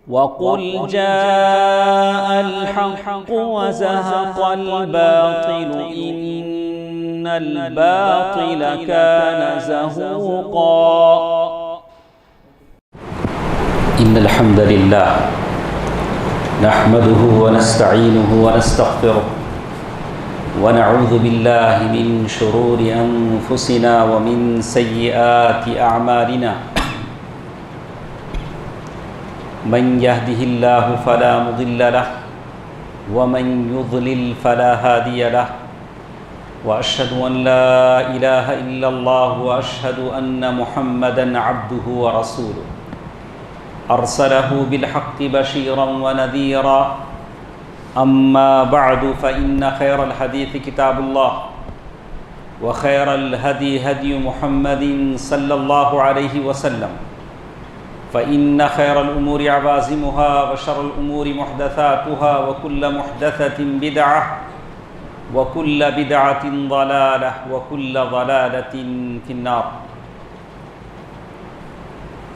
وَقُلْ جَاءَ الْحَقُّ وَزَهَقَ الْبَاطِلُ إِنَّ الْبَاطِلَ كَانَ زَهُوقًا إِنَّ الْحَمْدَ لِلَّهِ نَحْمَدُهُ وَنَسْتَعِينُهُ وَنَسْتَغْفِرُهُ ونعوذ بالله من شرور أنفسنا ومن سيئات أعمالنا من يهده الله فلا مضل له ومن يضلل فلا هادي له وأشهد أن لا إله إلا الله وأشهد أن محمدًا عبده ورسوله أرسله بالحق بشيرا ونذيرا أما بعد فإن خير الحديث كتاب الله وخير الهدي هدي محمد صلى الله عليه وسلم فإن خير الأمور عوازمها وشر الأمور محدثاتها وكل محدثة بدعة وكل بدعة ضلالة وكل ضلالة في النار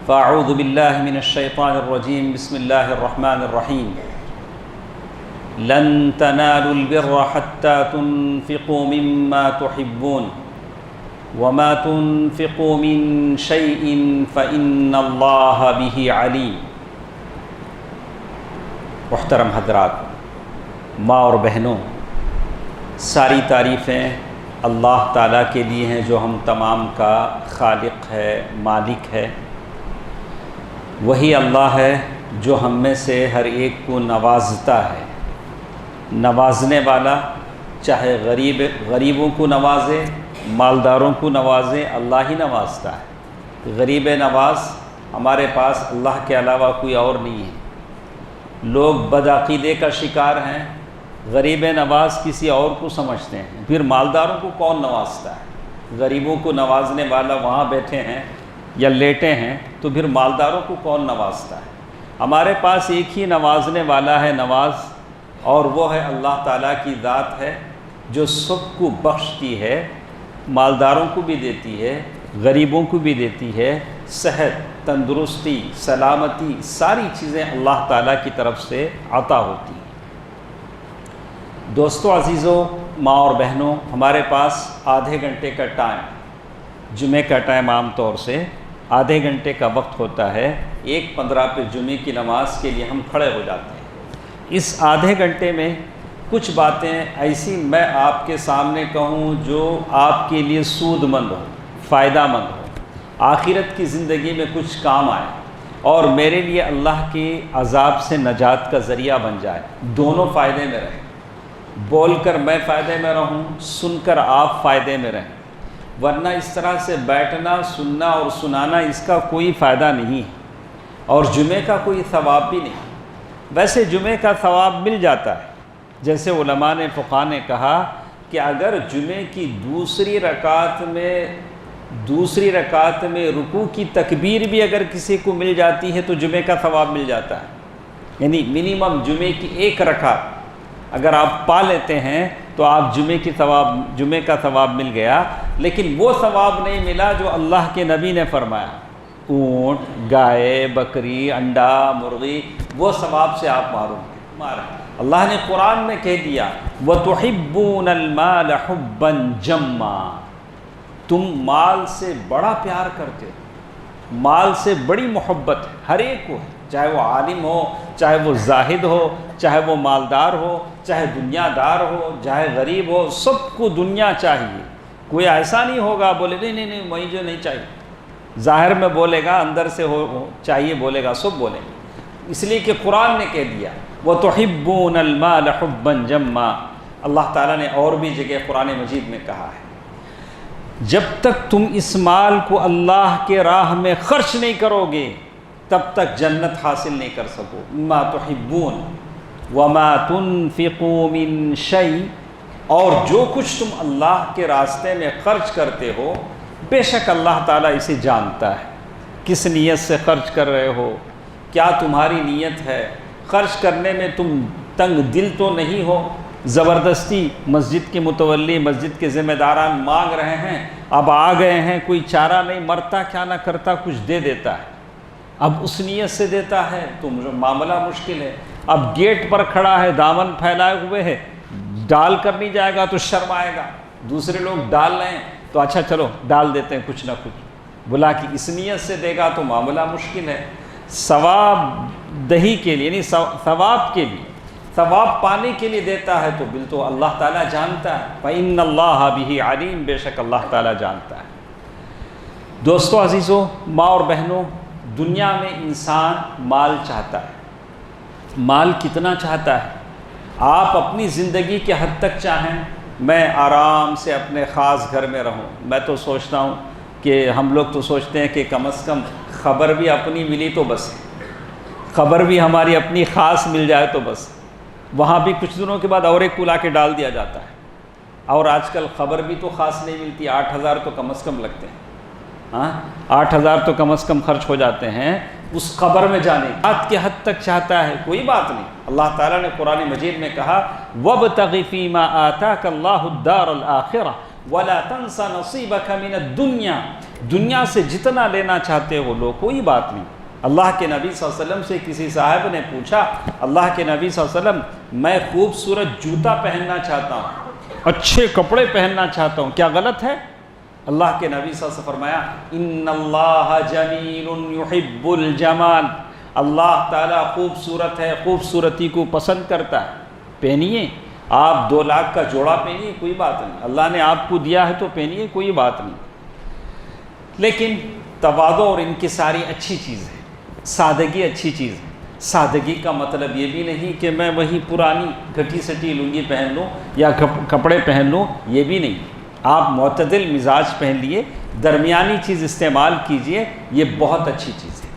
فأعوذ بالله من الشيطان الرجيم بسم الله الرحمن الرحيم لن تنالوا البر حتى تنفقوا مما تحبون وما تنفقوا من شيء فإن الله به عليم۔ محترم حضرات، ماں اور بہنوں، ساری تعریفیں اللہ تعالیٰ کے لیے ہیں جو ہم تمام کا خالق ہے، مالک ہے۔ وہی اللہ ہے جو ہم میں سے ہر ایک کو نوازتا ہے، نوازنے والا، چاہے غریبوں کو نوازے، مالداروں کو نوازے، اللہ ہی نوازتا ہے۔ غریب نواز ہمارے پاس اللہ کے علاوہ کوئی اور نہیں ہے۔ لوگ بدعقیدے کا شکار ہیں، غریب نواز کسی اور کو سمجھتے ہیں۔ پھر مالداروں کو کون نوازتا ہے؟ غریبوں کو نوازنے والا وہاں بیٹھے ہیں یا لیٹے ہیں، تو پھر مالداروں کو کون نوازتا ہے؟ ہمارے پاس ایک ہی نوازنے والا ہے، نواز، اور وہ ہے اللہ تعالیٰ کی ذات ہے جو سب کو بخشتی ہے، مالداروں کو بھی دیتی ہے، غریبوں کو بھی دیتی ہے۔ صحت، تندرستی، سلامتی، ساری چیزیں اللہ تعالیٰ کی طرف سے عطا ہوتی ہیں۔ دوستو عزیزوں، ماں اور بہنوں، ہمارے پاس آدھے گھنٹے کا ٹائم، جمعہ کا ٹائم عام طور سے آدھے گھنٹے کا وقت ہوتا ہے۔ 1:15 پہ جمعے کی نماز کے لیے ہم کھڑے ہو جاتے ہیں۔ اس آدھے گھنٹے میں کچھ باتیں ایسی میں آپ کے سامنے کہوں جو آپ کے لیے سود مند ہو، فائدہ مند ہو، آخرت کی زندگی میں کچھ کام آئے، اور میرے لیے اللہ کے عذاب سے نجات کا ذریعہ بن جائے۔ دونوں فائدے میں رہیں، بول کر میں فائدے میں رہوں، سن کر آپ فائدے میں رہیں، ورنہ اس طرح سے بیٹھنا، سننا اور سنانا اس کا کوئی فائدہ نہیں ہے، اور جمعے کا کوئی ثواب بھی نہیں۔ ویسے جمعے کا ثواب مل جاتا ہے، جیسے علماء نے، فقہاء نے کہا کہ اگر جمعے کی دوسری رکعت میں رکوع کی تکبیر بھی اگر کسی کو مل جاتی ہے تو جمعے کا ثواب مل جاتا ہے۔ یعنی منیمم جمعے کی 1 رکعت اگر آپ پا لیتے ہیں تو آپ جمعے کا ثواب مل گیا۔ لیکن وہ ثواب نہیں ملا جو اللہ کے نبی نے فرمایا، اونٹ، گائے، بکری، انڈا، مرغی، وہ ثواب سے آپ محروم ہیں۔ اللہ نے قرآن میں کہہ دیا وَتُحِبُّونَ الْمَالَ حُبًّا جَمًّا، تم مال سے بڑا پیار کرتے ہو، مال سے بڑی محبت ہے، ہر ایک کو ہے، چاہے وہ عالم ہو، چاہے وہ زاہد ہو، چاہے وہ مالدار ہو، چاہے دنیا دار ہو، چاہے غریب ہو، سب کو دنیا چاہیے۔ کوئی ایسا نہیں ہوگا بولے نہیں وہی جو نہیں چاہیے، ظاہر میں بولے گا، اندر سے چاہیے بولے گا، سب بولیں گے، اس لیے کہ قرآن نے کہہ دیا وَتُحِبُّونَ الْمَالَ حُبًّا جَمًّا۔ اللہ تعالیٰ نے اور بھی جگہ قرآن مجید میں کہا ہے جب تک تم اس مال کو اللہ کے راہ میں خرچ نہیں کرو گے تب تک جنت حاصل نہیں کر سکو۔ مَا تُحِبُّونَ وَمَا تُنْفِقُوا مِنْ شَيْءٍ، اور جو کچھ تم اللہ کے راستے میں خرچ کرتے ہو بے شک اللہ تعالیٰ اسے جانتا ہے، کس نیت سے خرچ کر رہے ہو، کیا تمہاری نیت ہے، خرچ کرنے میں تم تنگ دل تو نہیں ہو، زبردستی مسجد کے متولی، مسجد کے ذمہ داران مانگ رہے ہیں، اب آ گئے ہیں، کوئی چارہ نہیں، مرتا کیا نہ کرتا کچھ دے دیتا ہے۔ اب اس نیت سے دیتا ہے تو معاملہ مشکل ہے. اب گیٹ پر کھڑا ہے، دامن پھیلائے ہوئے ہے، ڈال کر نہیں جائے گا تو شرم آئے گا، دوسرے لوگ ڈال رہے ہیں تو اچھا چلو ڈال دیتے ہیں کچھ نہ کچھ. بلا کہ اس نیت سے دے گا تو معاملہ مشکل ہے. ثواب دہی کے لیے، یعنی ثواب کے لیے، ثواب پانے کے لیے دیتا ہے تو اللہ تعالیٰ جانتا ہے. فَإِنَّ اللَّهَ بِهِ عَلِيمٌ، بے شک اللہ تعالیٰ جانتا ہے. دوستو عزیزو، ماں اور بہنوں، دنیا میں انسان مال چاہتا ہے. مال کتنا چاہتا ہے؟ آپ اپنی زندگی کے حد تک چاہیں میں آرام سے اپنے خاص گھر میں رہوں. میں تو سوچتا ہوں کہ ہم لوگ تو سوچتے ہیں کہ کم از کم خبر بھی اپنی ملی تو بس، خبر بھی ہماری اپنی خاص مل جائے تو بس. وہاں بھی کچھ دنوں کے بعد اور ایک کو لا کے ڈال دیا جاتا ہے. اور آج کل خبر بھی تو خاص نہیں ملتی. 8,000 تو کم از کم لگتے ہیں. 8,000 تو کم از کم خرچ ہو جاتے ہیں اس خبر میں جانے بات کے حد تک چاہتا ہے. کوئی بات نہیں. اللہ تعالیٰ نے قرآن مجید میں کہا وَابْتَغِ فِي مَا آتَاكَ اللَّهُ الدَّارَ الْآخِرَةَ وَلَا تَنْسَ نَصِيبَكَ مِنَ الدُّنْيَا. دنیا سے جتنا لینا چاہتے ہو لو، کوئی بات نہیں. اللہ کے نبی صلی اللہ علیہ وسلم سے کسی صاحب نے پوچھا، اللہ کے نبی صلی اللہ علیہ وسلم میں خوبصورت جوتا پہننا چاہتا ہوں، اچھے کپڑے پہننا چاہتا ہوں، کیا غلط ہے؟ اللہ کے نبی صلی اللہ علیہ وسلم فرمایا ان اللہ جمیل یحب الجمال. اللہ تعالیٰ خوبصورت ہے، خوبصورتی کو پسند کرتا ہے. پہنیے، آپ 2 لاکھ کا جوڑا پہنیے، کوئی بات نہیں. اللہ نے آپ کو دیا ہے تو پہنیے، کوئی بات نہیں. لیکن تواضع اور انکساری اچھی چیز ہے، سادگی اچھی چیز ہے. سادگی کا مطلب یہ بھی نہیں کہ میں وہی پرانی گھٹی سٹی لنگی پہن لوں یا کپڑے پہن لوں، یہ بھی نہیں. آپ معتدل مزاج پہن لیے، درمیانی چیز استعمال کیجئے، یہ بہت اچھی چیز ہے.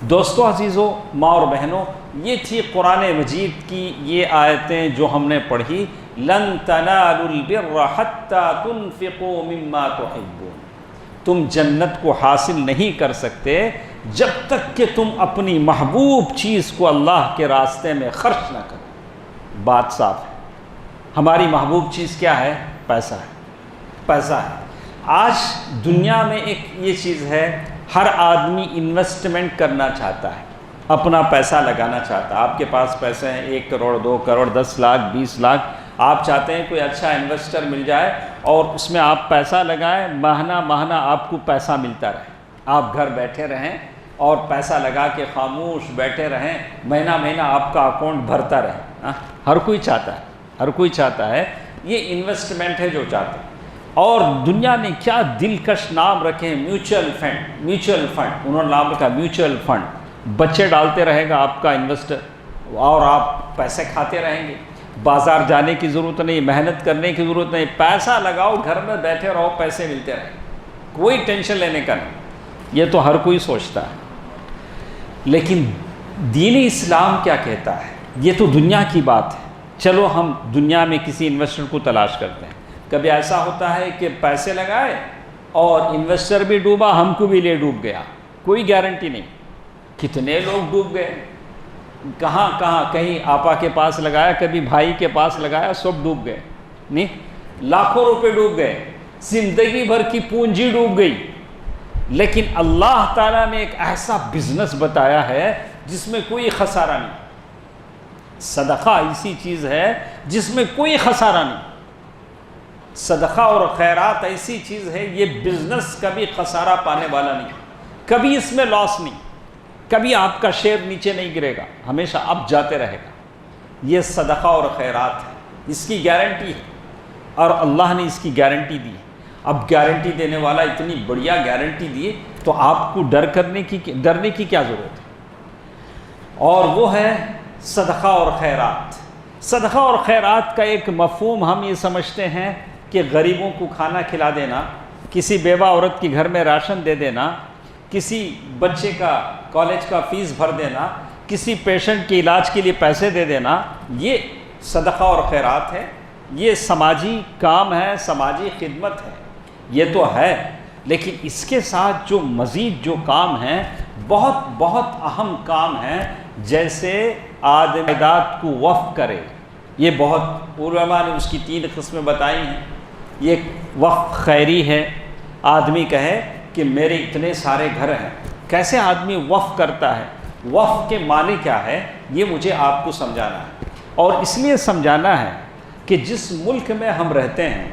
دوستو عزیزو، ماں اور بہنوں، یہ تھی قرآن مجید کی یہ آیتیں جو ہم نے پڑھی. لن تنالوا البر حتى تنفقوا مما تحبون. تم جنت کو حاصل نہیں کر سکتے جب تک کہ تم اپنی محبوب چیز کو اللہ کے راستے میں خرچ نہ کرو. بات صاف ہے. ہماری محبوب چیز کیا ہے؟ پیسہ ہے. پیسہ ہے. آج دنیا میں ایک یہ چیز ہے، ہر آدمی انویسٹمنٹ کرنا چاہتا ہے، اپنا پیسہ لگانا چاہتا ہے. آپ کے پاس پیسے ہیں 1 کروڑ 2 کروڑ 10 لاکھ 20 لاکھ، آپ چاہتے ہیں کوئی اچھا انویسٹر مل جائے اور اس میں آپ پیسہ لگائیں، ماہانہ آپ کو پیسہ ملتا رہے. آپ گھر بیٹھے رہیں اور پیسہ لگا کے خاموش بیٹھے رہیں، مہینہ آپ کا اکاؤنٹ بھرتا رہے. ہر کوئی چاہتا ہے، ہر کوئی چاہتا ہے. یہ انویسٹمنٹ ہے جو چاہتے ہیں. اور دنیا نے کیا دلکش نام رکھے ہیں، میوچل فنڈ. انہوں نے نام رکھا میوچل فنڈ. بچے ڈالتے رہے گا آپ کا انویسٹر اور آپ پیسے کھاتے رہیں گے. بازار جانے کی ضرورت نہیں، محنت کرنے کی ضرورت نہیں، پیسہ لگاؤ، گھر میں بیٹھے رہو، پیسے ملتے رہیں، کوئی ٹینشن لینے کا نہیں. یہ تو ہر کوئی سوچتا ہے. لیکن دین اسلام کیا کہتا ہے؟ یہ تو دنیا کی بات ہے. چلو ہم دنیا میں کسی انویسٹر کو تلاش کرتے ہیں. کبھی ایسا ہوتا ہے کہ پیسے لگائے اور انویسٹر بھی ڈوبا، ہم کو بھی لے ڈوب گیا، کوئی گارنٹی نہیں. کتنے لوگ ڈوب گئے، کہاں کہیں آپا کے پاس لگایا، کبھی بھائی کے پاس لگایا، سب ڈوب گئے. نہیں، لاکھوں روپے ڈوب گئے، زندگی بھر کی پونجی ڈوب گئی. لیکن اللہ تعالیٰ نے ایک ایسا بزنس بتایا ہے جس میں کوئی خسارہ نہیں. صدقہ ایسی چیز ہے جس میں کوئی خسارہ نہیں. صدقہ اور خیرات ایسی چیز ہے، یہ بزنس کبھی خسارہ پانے والا نہیں، کبھی اس میں لاس نہیں، کبھی آپ کا شیئر نیچے نہیں گرے گا، ہمیشہ اپ جاتے رہے گا. یہ صدقہ اور خیرات ہے، اس کی گارنٹی ہے اور اللہ نے اس کی گارنٹی دی. اب گارنٹی دینے والا اتنی بڑھیا گارنٹی دی تو آپ کو ڈرنے کی کیا ضرورت ہے؟ اور وہ ہے صدقہ اور خیرات. صدقہ اور خیرات کا ایک مفہوم ہم یہ سمجھتے ہیں کہ غریبوں کو کھانا کھلا دینا، کسی بیوہ عورت کے گھر میں راشن دے دینا، کسی بچے کا کالج کا فیس بھر دینا، کسی پیشنٹ کے علاج کے لیے پیسے دے دینا، یہ صدقہ اور خیرات ہے. یہ سماجی کام ہے، سماجی خدمت ہے، یہ تو ہے. لیکن اس کے ساتھ جو مزید جو کام ہیں، بہت بہت اہم کام ہیں، جیسے آدمیات کو وقف کرے. یہ بہت علماء نے اس کی 3 قسمیں بتائی ہیں. یہ وقف خیری ہے، آدمی کہے کہ میرے اتنے سارے گھر ہیں کیسے آدمی وقف کرتا ہے، وقف کے معنی کیا ہے، یہ مجھے آپ کو سمجھانا ہے۔ اور اس لیے سمجھانا ہے کہ جس ملک میں ہم رہتے ہیں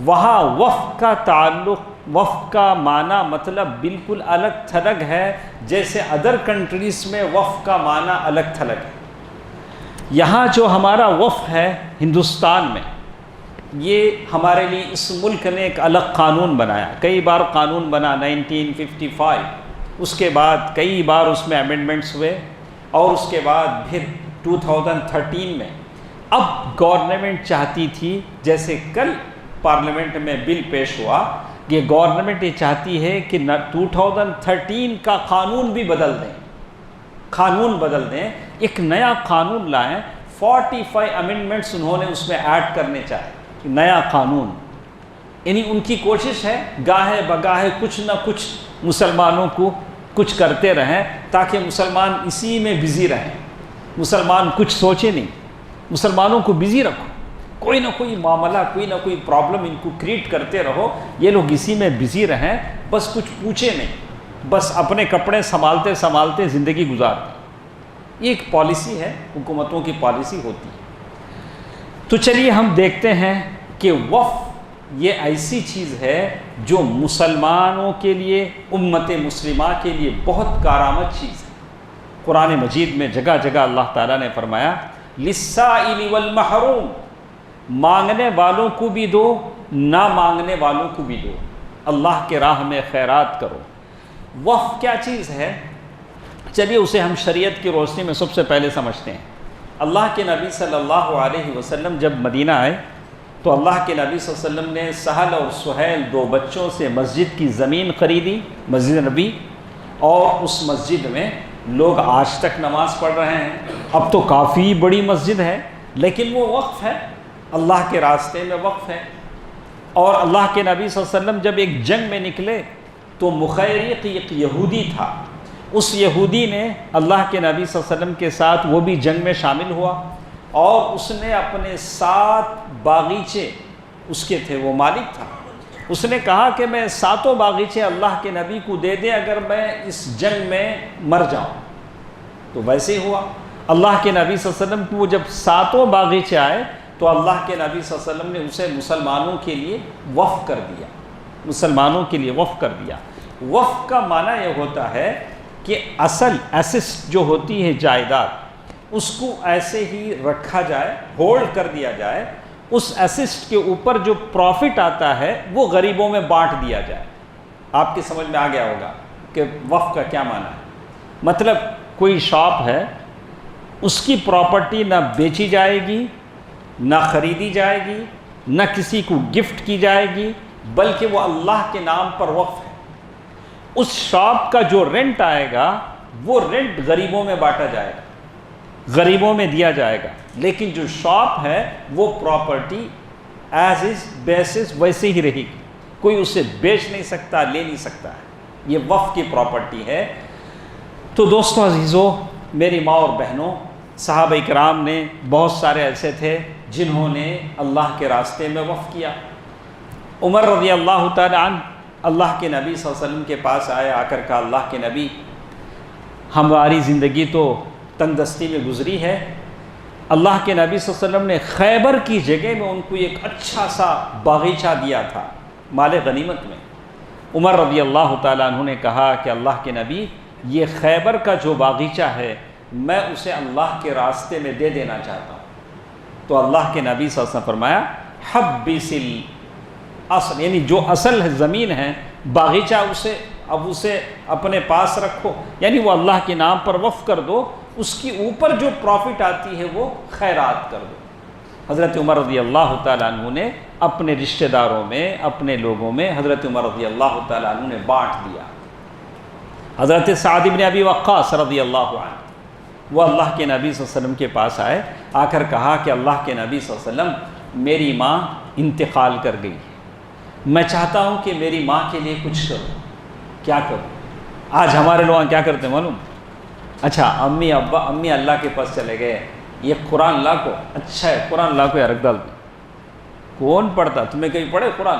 وہاں وقف کا تعلق، وقف کا معنی مطلب بالکل الگ تھلگ ہے، جیسے ادر کنٹریز میں وقف کا معنی الگ تھلگ ہے۔ یہاں جو ہمارا وقف ہے ہندوستان میں، یہ ہمارے لیے اس ملک نے ایک الگ قانون بنایا، کئی بار قانون بنا 1955، اس کے بعد کئی بار اس میں امینڈمنٹس ہوئے، اور اس کے بعد پھر 2013 میں اب گورنمنٹ چاہتی تھی، جیسے کل پارلیمنٹ میں بل پیش ہوا کہ گورنمنٹ یہ چاہتی ہے کہ 2013 کا قانون بھی بدل دیں، قانون بدل دیں، ایک نیا قانون لائیں۔ 45 امینڈمنٹس انہوں نے اس میں ایڈ کرنے چاہے، نیا قانون، یعنی ان کی کوشش ہے گاہے بگاہے کچھ نہ کچھ مسلمانوں کو کچھ کرتے رہیں تاکہ مسلمان اسی میں بزی رہیں، مسلمان کچھ سوچے نہیں، مسلمانوں کو بزی رکھو، کوئی نہ کوئی معاملہ، کوئی نہ کوئی پرابلم ان کو کریٹ کرتے رہو، یہ لوگ اسی میں بزی رہیں، بس کچھ پوچھے نہیں، بس اپنے کپڑے سنبھالتے سنبھالتے زندگی گزارتے۔ یہ ایک پالیسی ہے، حکومتوں کی پالیسی ہوتی ہے۔ تو چلیے ہم دیکھتے ہیں کہ وقف یہ ایسی چیز ہے جو مسلمانوں کے لیے، امت مسلمہ کے لیے بہت کارآمد چیز ہے۔ قرآن مجید میں جگہ جگہ اللہ تعالیٰ نے فرمایا للسائل والمحروم، مانگنے والوں کو بھی دو، نہ مانگنے والوں کو بھی دو، اللہ کے راہ میں خیرات کرو۔ وقف کیا چیز ہے؟ چلیے اسے ہم شریعت کی روشنی میں سب سے پہلے سمجھتے ہیں۔ اللہ کے نبی صلی اللہ علیہ وسلم جب مدینہ آئے تو اللہ کے نبی صلی اللہ علیہ وسلم نے سہل اور سہیل 2 بچوں سے مسجد کی زمین خریدی، مسجد نبی، اور اس مسجد میں لوگ آج تک نماز پڑھ رہے ہیں۔ اب تو کافی بڑی مسجد ہے لیکن وہ وقف ہے، اللہ کے راستے میں وقف ہے۔ اور اللہ کے نبی صلی اللہ علیہ وسلم جب ایک جنگ میں نکلے تو مخیرق ایک یہودی تھا، اس یہودی نے اللہ کے نبی صلی اللہ علیہ وسلم کے ساتھ وہ بھی جنگ میں شامل ہوا، اور اس نے اپنے 7 باغیچے اس کے تھے، وہ مالک تھا، اس نے کہا کہ میں 7 باغیچے اللہ کے نبی کو دے دیں اگر میں اس جنگ میں مر جاؤں۔ تو ویسے ہی ہوا، اللہ کے نبی صلی اللہ علیہ وسلم کو وہ جب 7 باغیچے آئے تو اللہ کے نبی صلی اللہ علیہ وسلم نے اسے مسلمانوں کے لیے وقف کر دیا، مسلمانوں کے لیے وقف کر دیا۔ وقف کا معنی یہ ہوتا ہے کہ اصل ایسٹ جو ہوتی ہے جائیداد، اس کو ایسے ہی رکھا جائے، ہولڈ کر دیا جائے، اس ایسٹ کے اوپر جو پروفٹ آتا ہے وہ غریبوں میں بانٹ دیا جائے۔ آپ کی سمجھ میں آ گیا ہوگا کہ وقف کا کیا معنی ہے۔ مطلب کوئی شاپ ہے، اس کی پراپرٹی نہ بیچی جائے گی، نہ خریدی جائے گی، نہ کسی کو گفٹ کی جائے گی، بلکہ وہ اللہ کے نام پر وقف ہے۔ اس شاپ کا جو رینٹ آئے گا وہ رینٹ غریبوں میں بانٹا جائے گا، غریبوں میں دیا جائے گا، لیکن جو شاپ ہے وہ پراپرٹی ایز از بیسس ویسے ہی رہے گی، کوئی اسے بیچ نہیں سکتا، لے نہیں سکتا ہے، یہ وقف کی پراپرٹی ہے۔ تو دوستو عزیزو، میری ماں اور بہنوں، صحابہ کرام نے بہت سارے ایسے تھے جنہوں نے اللہ کے راستے میں وقف کیا۔ عمر رضی اللہ تعالی عنہ اللہ کے نبی صلی اللہ علیہ وسلم کے پاس آئے، آ کر کہا اللہ کے نبی، ہماری زندگی تو تنگ دستی میں گزری ہے، اللہ کے نبی صلی اللہ علیہ وسلم نے خیبر کی جگہ میں ان کو ایک اچھا سا باغیچہ دیا تھا مال غنیمت میں۔ عمر رضی اللہ تعالیٰ عنہ نے کہا کہ اللہ کے نبی، یہ خیبر کا جو باغیچہ ہے میں اسے اللہ کے راستے میں دے دینا چاہتا ہوں۔ تو اللہ کے نبی صلی اللہ علیہ وسلم فرمایا حبس الاصل، یعنی جو اصل زمین ہے باغیچہ، اسے اپنے پاس رکھو، یعنی وہ اللہ کے نام پر وقف کر دو، اس کی اوپر جو پروفٹ آتی ہے وہ خیرات کر دو۔ حضرت عمر رضی اللہ تعالیٰ عنہ نے اپنے رشتہ داروں میں، اپنے لوگوں میں حضرت عمر رضی اللہ تعالیٰ عنہ نے بانٹ دیا۔ حضرت سعد بن ابی وقاص رضی اللہ عنہ، وہ اللہ کے نبی صلی اللہ علیہ وسلم کے پاس آئے، آ کر کہا کہ اللہ کے نبی صلی اللہ علیہ وسلم، میری ماں انتقال کر گئی ہے، میں چاہتا ہوں کہ میری ماں کے لیے کچھ کرو۔ کیا کروں؟ آج ہمارے لوگ کیا کرتے ہیں معلوم؟ اچھا امی ابا، امی اللہ کے پاس چلے گئے، یہ قرآن لا کو، اچھا ہے قرآن لا کو یا رکھ ڈال دو۔ کون پڑھتا؟ تمہیں کہیں پڑھے قرآن؟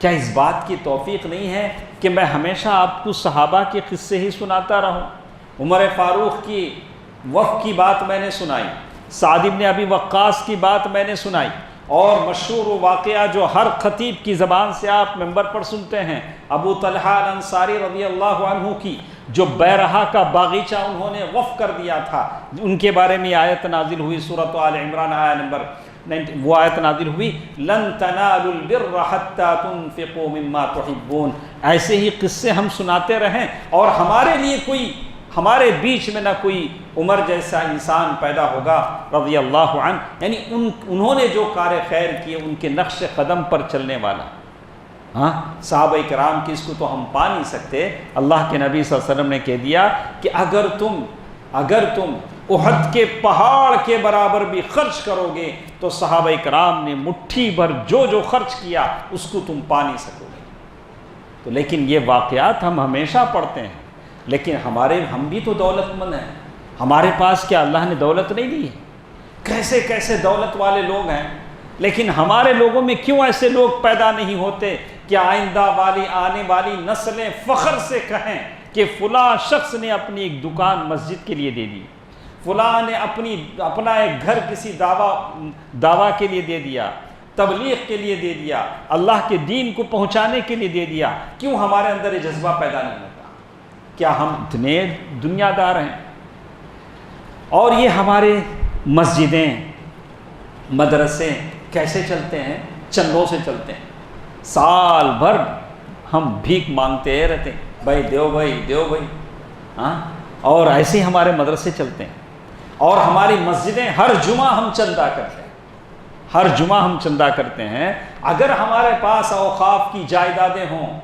کیا اس بات کی توفیق نہیں ہے کہ میں ہمیشہ آپ کو صحابہ کے قصے ہی سناتا رہوں؟ عمر فاروق کی وفد کی بات میں نے سنائی، سعد بن ابی وقاص کی بات میں نے سنائی، اور مشہور واقعہ جو ہر خطیب کی زبان سے آپ منبر پر سنتے ہیں، ابو طلحہ الانصاری رضی اللہ عنہ کی جو بیرہا کا باغیچہ انہوں نے وقف کر دیا تھا، ان کے بارے میں آیت نازل ہوئی سورۃ آل عمران آیہ نمبر 90، وہ آیت نازل ہوئی لن تنالوا البر حتى تنفقوا مما تحبون۔ ایسے ہی قصے ہم سناتے رہیں، اور ہمارے لیے کوئی، ہمارے بیچ میں نہ کوئی عمر جیسا انسان پیدا ہوگا رضی اللہ عنہ، یعنی انہوں نے جو کار خیر کیے ان کے نقش قدم پر چلنے والا۔ ہاں صحابہ کرام کی اس کو تو ہم پا نہیں سکتے۔ اللہ کے نبی صلی اللہ علیہ وسلم نے کہہ دیا کہ اگر تم احد کے پہاڑ کے برابر بھی خرچ کرو گے تو صحابہ کرام نے مٹھی بھر جو خرچ کیا اس کو تم پا نہیں سکو گے۔ تو لیکن یہ واقعات ہم ہمیشہ پڑھتے ہیں، لیکن ہم بھی تو دولت مند ہیں، ہمارے پاس کیا اللہ نے دولت نہیں دی ہے؟ کیسے کیسے دولت والے لوگ ہیں، لیکن ہمارے لوگوں میں کیوں ایسے لوگ پیدا نہیں ہوتے کہ آئندہ آنے والی نسلیں فخر سے کہیں کہ فلاں شخص نے اپنی ایک دکان مسجد کے لیے دے دی، فلاں نے اپنا ایک گھر کسی دعویٰ کے لیے دے دیا، تبلیغ کے لیے دے دیا، اللہ کے دین کو پہنچانے کے لیے دے دیا۔ کیوں ہمارے اندر یہ جذبہ پیدا نہیں ہوتا؟ کیا ہم اتنے دنیا دار ہیں؟ اور یہ ہمارے مسجدیں، مدرسے کیسے چلتے ہیں؟ چندوں سے چلتے ہیں۔ سال بھر ہم بھیک مانگتے رہتے ہیں، بھائی دیو بھائی، ہاں، اور ایسے ہی ہمارے مدرسے چلتے ہیں، اور ہماری مسجدیں ہر جمعہ ہم چندہ کرتے ہیں۔ اگر ہمارے پاس اوقاف کی جائیدادیں ہوں،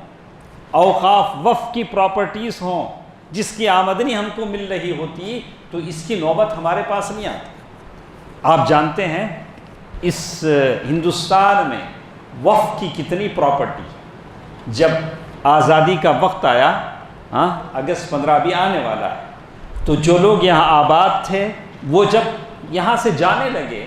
اوقاف وقف کی پراپرٹیز ہوں جس کی آمدنی ہم کو مل رہی ہوتی تو اس کی نوبت ہمارے پاس نہیں آتی۔ آپ جانتے ہیں اس ہندوستان میں وقف کی کتنی پراپرٹی؟ جب آزادی کا وقت آیا، اگست 15 بھی آنے والا ہے، تو جو لوگ یہاں آباد تھے وہ جب یہاں سے جانے لگے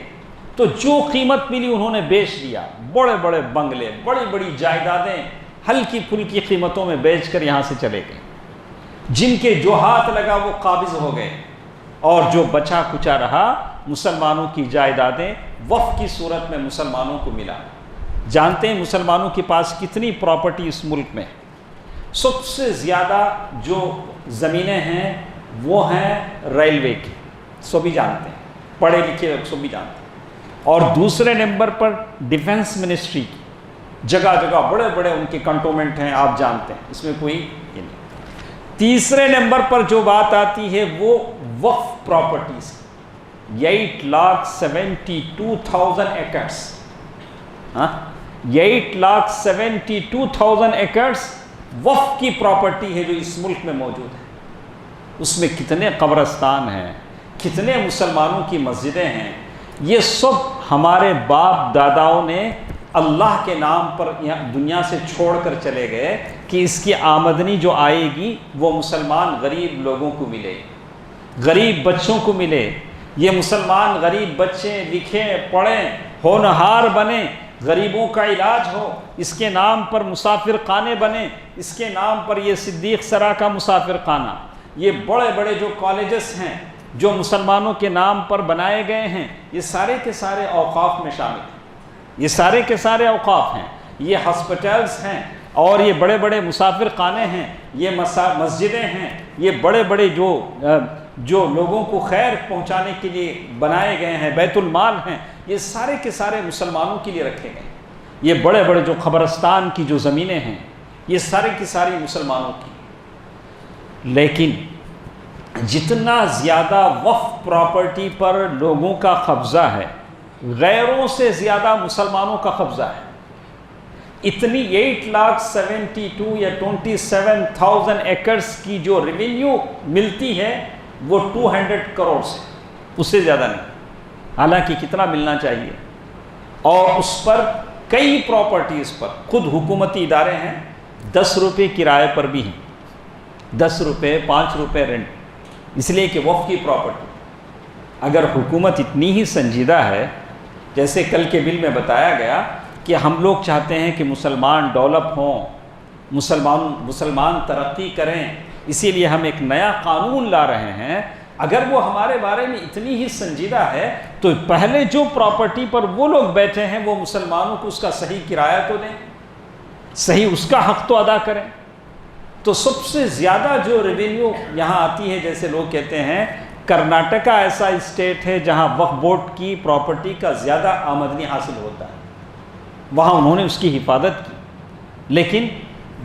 تو جو قیمت ملی انہوں نے بیچ دیا، بڑے بڑے بنگلے، بڑی بڑی جائیدادیں ہلکی پھلکی قیمتوں میں بیچ کر یہاں سے چلے گئے۔ جن کے جو ہاتھ لگا وہ قابض ہو گئے، اور جو بچا کچا رہا مسلمانوں کی جائیدادیں وقف کی صورت میں مسلمانوں کو ملا۔ جانتے ہیں مسلمانوں کے پاس کتنی پراپرٹی اس ملک میں؟ سب سے زیادہ جو زمینیں ہیں وہ ہیں ریلوے کی، سبھی جانتے ہیں، پڑھے لکھے لوگ سبھی جانتے ہیں، اور دوسرے نمبر پر ڈیفنس منسٹری کی، جگہ جگہ بڑے بڑے ان کے کنٹونمنٹ ہیں، آپ جانتے ہیں، اس میں کوئی یہ نہیں۔ تیسرے نمبر پر جو بات آتی ہے وہ وقف پراپرٹیز، 8,72,000 ایکڑس، 8,72,000 ایکڑس وقف کی پراپرٹی ہے جو اس ملک میں موجود ہے۔ اس میں کتنے قبرستان ہیں، کتنے مسلمانوں کی مسجدیں ہیں، یہ سب ہمارے باپ داداؤں نے اللہ کے نام پر دنیا سے چھوڑ کر چلے گئے کہ اس کی آمدنی جو آئے گی وہ مسلمان غریب لوگوں کو ملے، غریب بچوں کو ملے۔ یہ مسلمان غریب بچے لکھیں پڑھیں، ہونہار بنیں، غریبوں کا علاج ہو، اس کے نام پر مسافر خانے بنے، اس کے نام پر یہ صدیق سرا کا مسافر خانہ، یہ بڑے بڑے جو کالجز ہیں جو مسلمانوں کے نام پر بنائے گئے ہیں، یہ سارے کے سارے اوقاف میں شامل ہیں، یہ سارے کے سارے اوقاف ہیں، یہ ہاسپٹلز ہیں، اور یہ بڑے بڑے مسافر خانے ہیں، یہ مسجدیں ہیں، یہ بڑے بڑے جو لوگوں کو خیر پہنچانے کے لیے بنائے گئے ہیں، بیت المال ہیں، یہ سارے کے سارے مسلمانوں کے لیے رکھے گئے ہیں۔ یہ بڑے بڑے جو قبرستان کی جو زمینیں ہیں یہ سارے کی ساری مسلمانوں کی۔ لیکن جتنا زیادہ وقف پراپرٹی پر لوگوں کا قبضہ ہے، غیروں سے زیادہ مسلمانوں کا قبضہ ہے۔ اتنی 8,72,000 یا 27,000 ایکڑز کی جو ریونیو ملتی ہے وہ 200 کروڑ سے، اس سے زیادہ نہیں، حالانکہ کتنا ملنا چاہیے۔ اور اس پر کئی پراپرٹیز پر خود حکومتی ادارے ہیں، 10 روپے کرائے پر بھی ہیں، 10 روپے 5 روپے رینٹ، اس لیے کہ وقف کی پراپرٹی۔ اگر حکومت اتنی ہی سنجیدہ ہے، جیسے کل کے بل میں بتایا گیا کہ ہم لوگ چاہتے ہیں کہ مسلمان ڈیولپ ہوں، مسلمان ترقی کریں، اسی لیے ہم ایک نیا قانون لا رہے ہیں۔ اگر وہ ہمارے بارے میں اتنی ہی سنجیدہ ہے تو پہلے جو پراپرٹی پر وہ لوگ بیٹھے ہیں وہ مسلمانوں کو اس کا صحیح کرایہ تو دیں، صحیح اس کا حق تو ادا کریں۔ تو سب سے زیادہ جو ریونیو یہاں آتی ہے، جیسے لوگ کہتے ہیں کرناٹکا ایسا اسٹیٹ ہے جہاں وقف بورڈ کی پراپرٹی کا زیادہ آمدنی حاصل ہوتا ہے، وہاں انہوں نے اس کی حفاظت کی۔ لیکن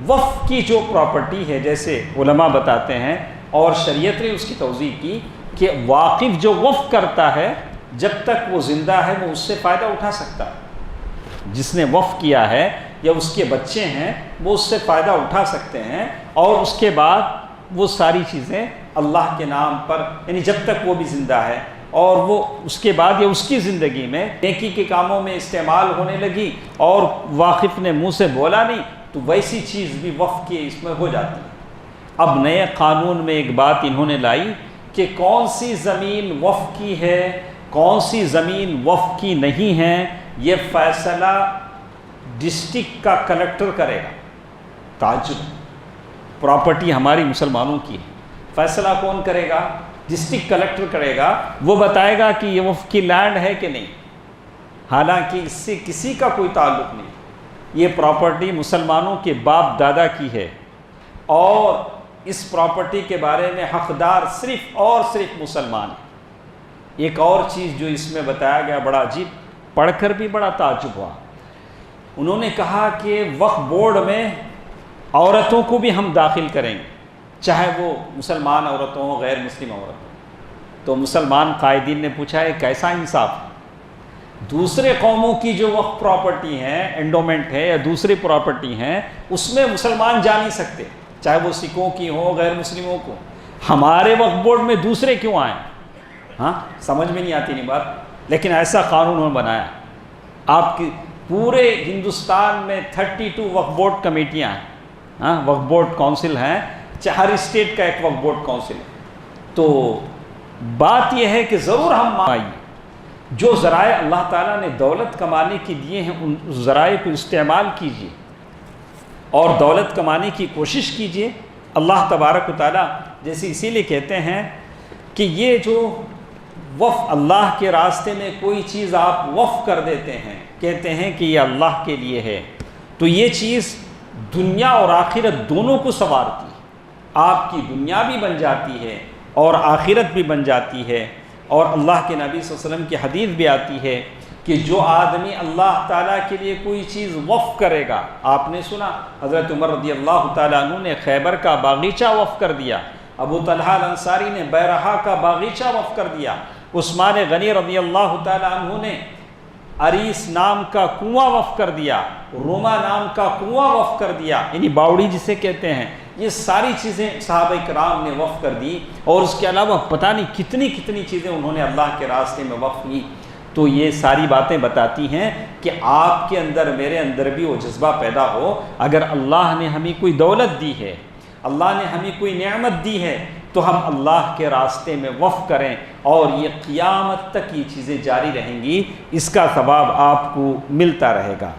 وقف کی جو پراپرٹی ہے، جیسے علماء بتاتے ہیں اور شریعت نے اس کی توضیح کی کہ واقف جو وقف کرتا ہے جب تک وہ زندہ ہے وہ اس سے فائدہ اٹھا سکتا ہے، جس نے وقف کیا ہے یا اس کے بچے ہیں وہ اس سے فائدہ اٹھا سکتے ہیں، اور اس کے بعد وہ ساری چیزیں اللہ کے نام پر، یعنی جب تک وہ بھی زندہ ہے اور وہ اس کے بعد یا اس کی زندگی میں نیکی کے کاموں میں استعمال ہونے لگی اور واقف نے منہ سے بولا نہیں، تو ویسی چیز بھی وقف کی اس میں ہو جاتی ہے۔ اب نئے قانون میں ایک بات انہوں نے لائی کہ کون سی زمین وقف کی ہے، کون سی زمین وقف کی نہیں ہے، یہ فیصلہ ڈسٹرکٹ کا کلیکٹر کرے گا۔ تعجب، پراپرٹی ہماری مسلمانوں کی ہے، فیصلہ کون کرے گا؟ ڈسٹرکٹ کلیکٹر کرے گا۔ وہ بتائے گا کہ یہ وقف کی لینڈ ہے کہ نہیں، حالانکہ اس سے کسی کا کوئی تعلق نہیں، یہ پراپرٹی مسلمانوں کے باپ دادا کی ہے، اور اس پراپرٹی کے بارے میں حقدار صرف اور صرف مسلمان ہیں۔ ایک اور چیز جو اس میں بتایا گیا بڑا عجیب، پڑھ کر بھی بڑا تعجب ہوا، انہوں نے کہا کہ وقف بورڈ میں عورتوں کو بھی ہم داخل کریں گے، چاہے وہ مسلمان عورتوں ہوں غیر مسلم عورت ہوں۔ تو مسلمان قائدین نے پوچھا ہے کیسا انصاف ہے؟ دوسرے قوموں کی جو وقف پراپرٹی ہیں، انڈومنٹ ہے یا دوسری پراپرٹی ہیں، اس میں مسلمان جا نہیں سکتے، چاہے وہ سکھوں کی ہوں غیر مسلموں کو، ہمارے وقف بورڈ میں دوسرے کیوں آئیں؟ ہاں سمجھ میں نہیں آتی نہیں بات، لیکن ایسا قانون انہوں نے بنایا۔ آپ کی پورے ہندوستان میں 32 وقف بورڈ کمیٹیاں ہیں، ہاں وقف بورڈ کونسل ہیں، ہر اسٹیٹ کا ایک وقف بورڈ کونسل ہے۔ تو بات یہ ہے کہ ضرور ہم آئیے، جو ذرائع اللہ تعالیٰ نے دولت کمانے کے دیے ہیں ان ذرائع کو استعمال کیجیے اور دولت کمانے کی کوشش کیجیے۔ اللہ تبارک و تعالیٰ جیسے اسی لیے کہتے ہیں کہ یہ جو وقف اللہ کے راستے میں کوئی چیز آپ وقف کر دیتے ہیں، کہتے ہیں کہ یہ اللہ کے لیے ہے، تو یہ چیز دنیا اور آخرت دونوں کو سنوارتی ہے، آپ کی دنیا بھی بن جاتی ہے اور آخرت بھی بن جاتی ہے۔ اور اللہ کے نبی صلی اللہ علیہ وسلم کی حدیث بھی آتی ہے کہ جو آدمی اللہ تعالیٰ کے لیے کوئی چیز وقف کرے گا، آپ نے سنا حضرت عمر رضی اللہ تعالیٰ عنہ نے خیبر کا باغیچہ وقف کر دیا، ابو طلحہ الانصاری نے بیرحا کا باغیچہ وقف کر دیا، عثمان غنی رضی اللہ تعالیٰ عنہ نے عریس نام کا کنواں وقف کر دیا، روما نام کا کنواں وقف کر دیا، یعنی باوڑی جسے کہتے ہیں۔ یہ ساری چیزیں صحابہ کرام نے وقف کر دی، اور اس کے علاوہ پتہ نہیں کتنی کتنی چیزیں انہوں نے اللہ کے راستے میں وقف کی۔ تو یہ ساری باتیں بتاتی ہیں کہ آپ کے اندر میرے اندر بھی وہ جذبہ پیدا ہو، اگر اللہ نے ہمیں کوئی دولت دی ہے، اللہ نے ہمیں کوئی نعمت دی ہے، تو ہم اللہ کے راستے میں وقف کریں، اور یہ قیامت تک یہ چیزیں جاری رہیں گی، اس کا ثواب آپ کو ملتا رہے گا۔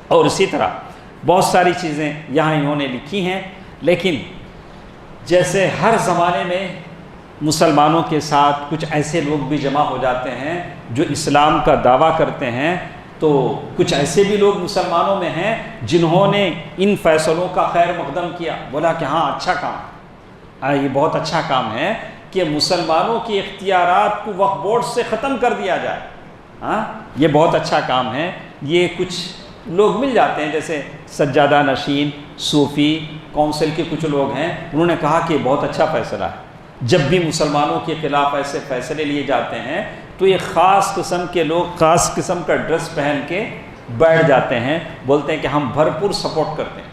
اور اسی طرح بہت ساری چیزیں یہاں انہوں نے لکھی ہیں، لیکن جیسے ہر زمانے میں مسلمانوں کے ساتھ کچھ ایسے لوگ بھی جمع ہو جاتے ہیں جو اسلام کا دعویٰ کرتے ہیں، تو کچھ ایسے بھی لوگ مسلمانوں میں ہیں جنہوں نے ان فیصلوں کا خیر مقدم کیا، بولا کہ ہاں اچھا کام، یہ بہت اچھا کام ہے کہ مسلمانوں کے اختیارات کو وقف بورڈ سے ختم کر دیا جائے، ہاں یہ بہت اچھا کام ہے۔ یہ کچھ لوگ مل جاتے ہیں جیسے سجادہ نشین صوفی کونسل کے کچھ لوگ ہیں، انہوں نے کہا کہ بہت اچھا فیصلہ ہے، جب بھی مسلمانوں کے خلاف ایسے فیصلے لیے جاتے ہیں تو یہ خاص قسم کے لوگ خاص قسم کا ڈریس پہن کے بیٹھ جاتے ہیں، بولتے ہیں کہ ہم بھرپور سپورٹ کرتے ہیں۔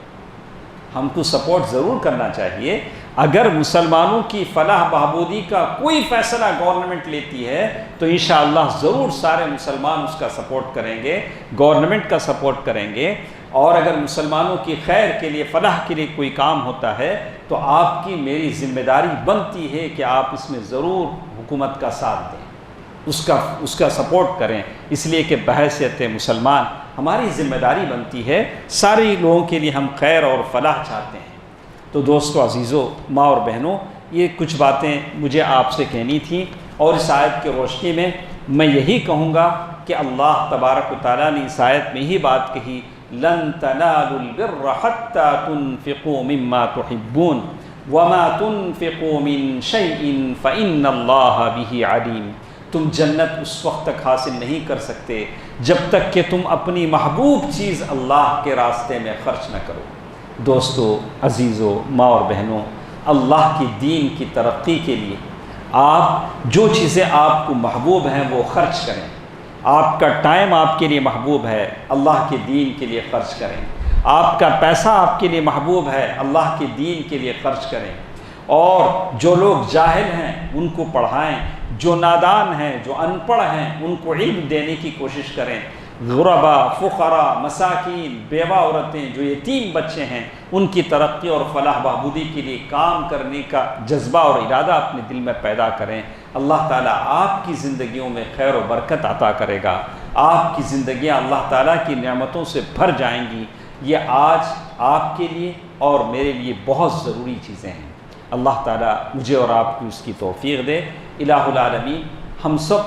ہم کو سپورٹ ضرور کرنا چاہیے، اگر مسلمانوں کی فلاح بہبودی کا کوئی فیصلہ گورنمنٹ لیتی ہے تو انشاءاللہ ضرور سارے مسلمان اس کا سپورٹ کریں گے، گورنمنٹ کا سپورٹ کریں گے، اور اگر مسلمانوں کی خیر کے لیے فلاح کے لیے کوئی کام ہوتا ہے تو آپ کی میری ذمہ داری بنتی ہے کہ آپ اس میں ضرور حکومت کا ساتھ دیں، اس کا سپورٹ کریں، اس لیے کہ بحیثیت مسلمان ہماری ذمہ داری بنتی ہے، سارے لوگوں کے لیے ہم خیر اور فلاح چاہتے ہیں۔ تو دوستو عزیزو، ماں اور بہنوں، یہ کچھ باتیں مجھے آپ سے کہنی تھیں، اور اس آیت کی روشنی میں میں یہی کہوں گا کہ اللہ تبارک و تعالیٰ نے اس آیت میں یہی بات کہی، لن تنالوا البر حتى تنفقوا مما تحبون وما تنفقوا من شيء فإن الله به عليم۔ تم جنت اس وقت تک حاصل نہیں کر سکتے جب تک کہ تم اپنی محبوب چیز اللہ کے راستے میں خرچ نہ کرو۔ دوستو عزیزو، ماں اور بہنوں، اللہ کی دین کی ترقی کے لیے آپ جو چیزیں آپ کو محبوب ہیں وہ خرچ کریں۔ آپ کا ٹائم آپ کے لیے محبوب ہے، اللہ کے دین کے لیے خرچ کریں۔ آپ کا پیسہ آپ کے لیے محبوب ہے، اللہ کے دین کے لیے خرچ کریں۔ اور جو لوگ جاہل ہیں ان کو پڑھائیں، جو نادان ہیں، جو ان پڑھ ہیں، ان کو علم دینے کی کوشش کریں۔ غربا، فقراء، مساکین، بیوہ عورتیں، جو یتیم بچے ہیں، ان کی ترقی اور فلاح بہبودی کے لیے کام کرنے کا جذبہ اور ارادہ اپنے دل میں پیدا کریں۔ اللہ تعالیٰ آپ کی زندگیوں میں خیر و برکت عطا کرے گا، آپ کی زندگیاں اللہ تعالیٰ کی نعمتوں سے بھر جائیں گی۔ یہ آج آپ کے لیے اور میرے لیے بہت ضروری چیزیں ہیں۔ اللہ تعالیٰ مجھے اور آپ کو اس کی توفیق دے۔ الہ العالمین، ہم سب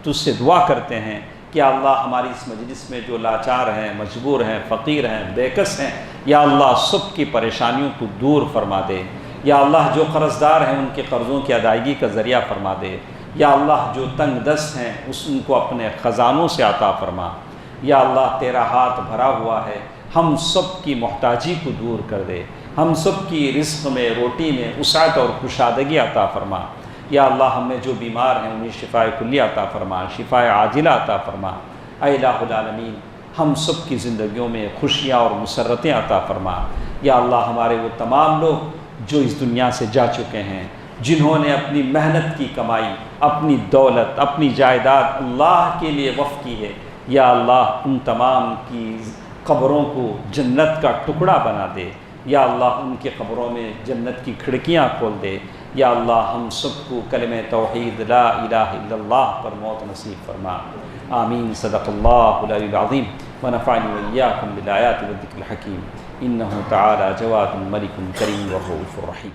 تجھ سے دعا کرتے ہیں کہ اللہ ہماری اس مجلس میں جو لاچار ہیں، مجبور ہیں، فقیر ہیں، بے کس ہیں، یا اللہ سب کی پریشانیوں کو دور فرما دے۔ یا اللہ جو قرض دار ہیں ان کے قرضوں کی ادائیگی کا ذریعہ فرما دے۔ یا اللہ جو تنگ دست ہیں ان کو اپنے خزانوں سے عطا فرما۔ یا اللہ تیرا ہاتھ بھرا ہوا ہے، ہم سب کی محتاجی کو دور کر دے، ہم سب کی رزق میں، روٹی میں وسعت اور کشادگی عطا فرما۔ یا اللہ ہم میں جو بیمار ہیں انہیں شفاء کلی عطا فرما، شفاء عاجلہ عطا فرما۔ اے الہ العالمین، ہم سب کی زندگیوں میں خوشیاں اور مسرتیں عطا فرما۔ یا اللہ ہمارے وہ تمام لوگ جو اس دنیا سے جا چکے ہیں، جنہوں نے اپنی محنت کی کمائی، اپنی دولت، اپنی جائیداد اللہ کے لیے وقف کی ہے، یا اللہ ان تمام کی قبروں کو جنت کا ٹکڑا بنا دے۔ یا اللہ ان کے قبروں میں جنت کی کھڑکیاں کھول دے۔ یا اللہ ہم سب کو کلمہ توحید لا الہ الا اللہ پر موت نصیب فرما۔ آمین۔ صدق اللہ العلی العظیم ونفعنی وإیاکم بالآیات والذکر الحکیم۔ انہ تعالی جواد ملک کریم ورؤوف رحیم۔